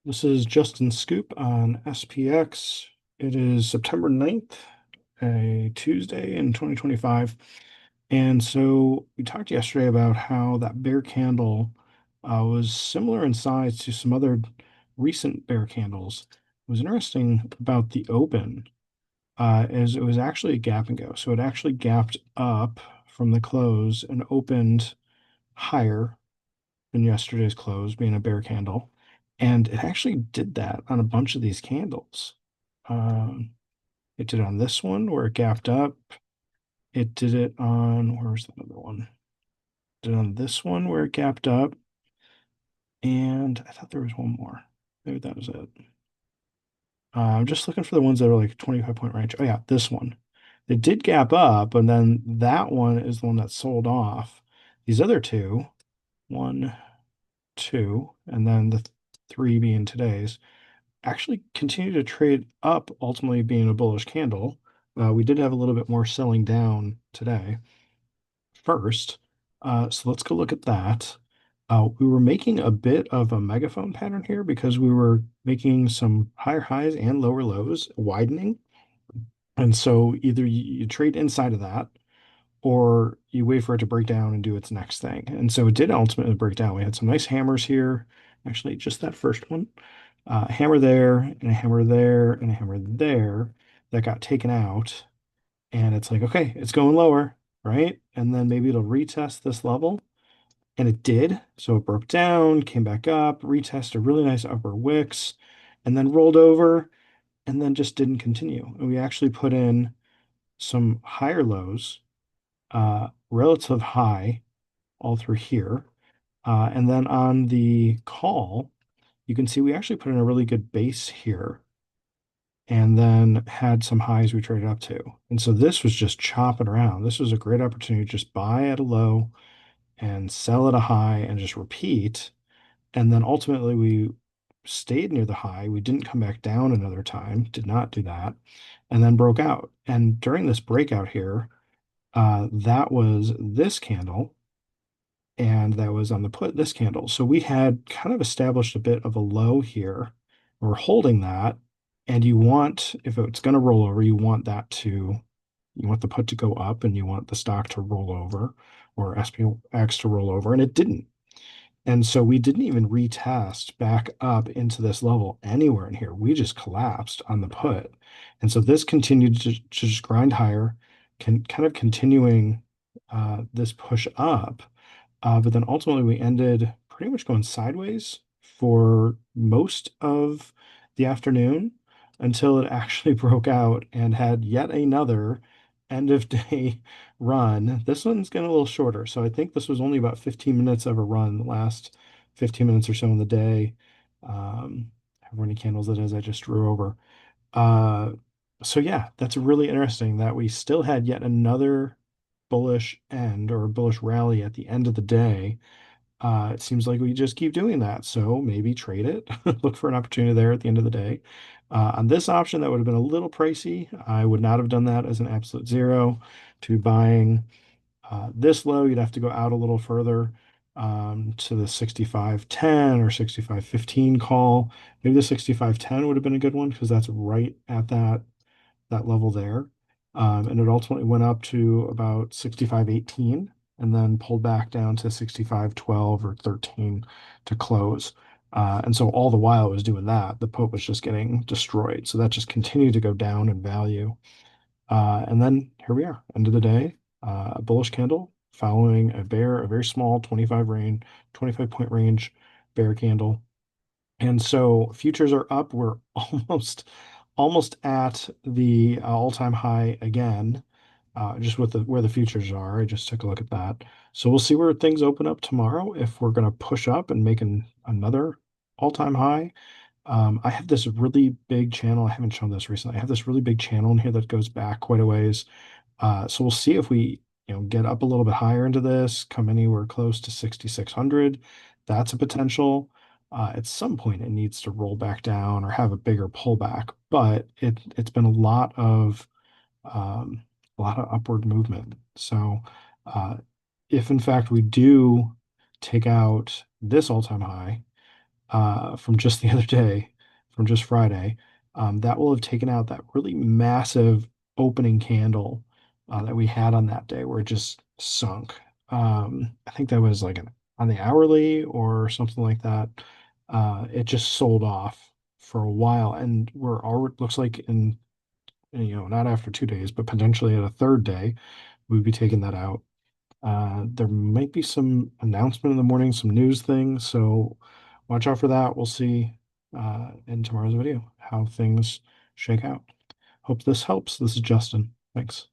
This is Justin Scoop on SPX. It is September 9th, a Tuesday in 2025. And so we talked yesterday about how that bear candle was similar in size to some other recent bear candles. What was interesting about the open is it was actually a gap and go. So it actually gapped up from the close and opened higher than yesterday's close, being a bear candle. And it actually did that on a bunch of these candles. Um, it did on this one where it gapped up. It did it on, where's the other one? It did on this one where it gapped up. And I thought there was one more. Maybe that was it. I'm just looking for the ones that are like 25-point range. Oh, yeah, this one. It did gap up, and then that one is the one that sold off. These other two, one, two, and then the three being today's, actually continue to trade up, ultimately being a bullish candle. We did have a little bit more selling down today first. So let's go look at that. We were making a bit of a megaphone pattern here because we were making some higher highs and lower lows widening. And so either you trade inside of that or you wait for it to break down and do its next thing. And so it did ultimately break down. We had some nice hammers here. Actually, just that first one. Hammer there, and a hammer there, and a hammer there that got taken out. And it's like, okay, it's going lower, right? And then maybe it'll retest this level. And it did. So it broke down, came back up, retested a really nice upper wicks, and then rolled over, and then just didn't continue. And we actually put in some higher lows, relative high all through here. And then on the call, you can see we actually put in a really good base here and then had some highs we traded up to. And so this was just chopping around. This was a great opportunity to just buy at a low and sell at a high and just repeat. And then ultimately we stayed near the high. We didn't come back down another time, did not do that, and then broke out. And during this breakout here, that was this candle and that was on the put this candle. So we had kind of established a bit of a low here. We're holding that, and you want, if it's going to roll over, you want that to, you want the put to go up and you want the stock to roll over or SPX to roll over, and it didn't. And so we didn't even retest back up into this level anywhere in here. We just collapsed on the put. And so this continued to just grind higher, kind of continuing this push up. But then ultimately we ended pretty much going sideways for most of the afternoon until it actually broke out and had yet another end of day run. This one's getting a little shorter. So I think this was only about 15 minutes of a run, the last 15 minutes or so in the day. However many candles it is, I just drew over. Uh, so yeah, that's really interesting that we still had yet another bullish end or bullish rally at the end of the day. It seems like we just keep doing that. So maybe trade it, look for an opportunity there at the end of the day. On this option, that would have been a little pricey. I would not have done that as an absolute zero to buying this low. You'd have to go out a little further to the 65.10 or 65.15 call. Maybe the 65.10 would have been a good one because that's right at that level there. And it ultimately went up to about 65.18 and then pulled back down to 65.12 or 13 to close. And so all the while it was doing that, the put was just getting destroyed. So that just continued to go down in value. And then here we are, end of the day, a bullish candle following a bear, a very small 25-point range bear candle. And so futures are up. We're almost at the all-time high again, just with where the futures are. I just took a look at that. So we'll see where things open up tomorrow if we're going to push up and make another all-time high. I have this really big channel. I haven't shown this recently. I have this really big channel in here that goes back quite a ways. So we'll see if we, get up a little bit higher into this, come anywhere close to 6,600. That's a potential. At some point, it needs to roll back down or have a bigger pullback, but it's been a lot of upward movement. So, if in fact we do take out this all-time high, from just the other day, from just Friday, that will have taken out that really massive opening candle that we had on that day where it just sunk. I think that was like on the hourly or something like that. It just sold off for a while, and we're already looks like in not after 2 days, but potentially at a third day, we'd be taking that out. There might be some announcement in the morning, some news things, so watch out for that. We'll see in tomorrow's video how things shake out. Hope this helps. This is Justin. Thanks.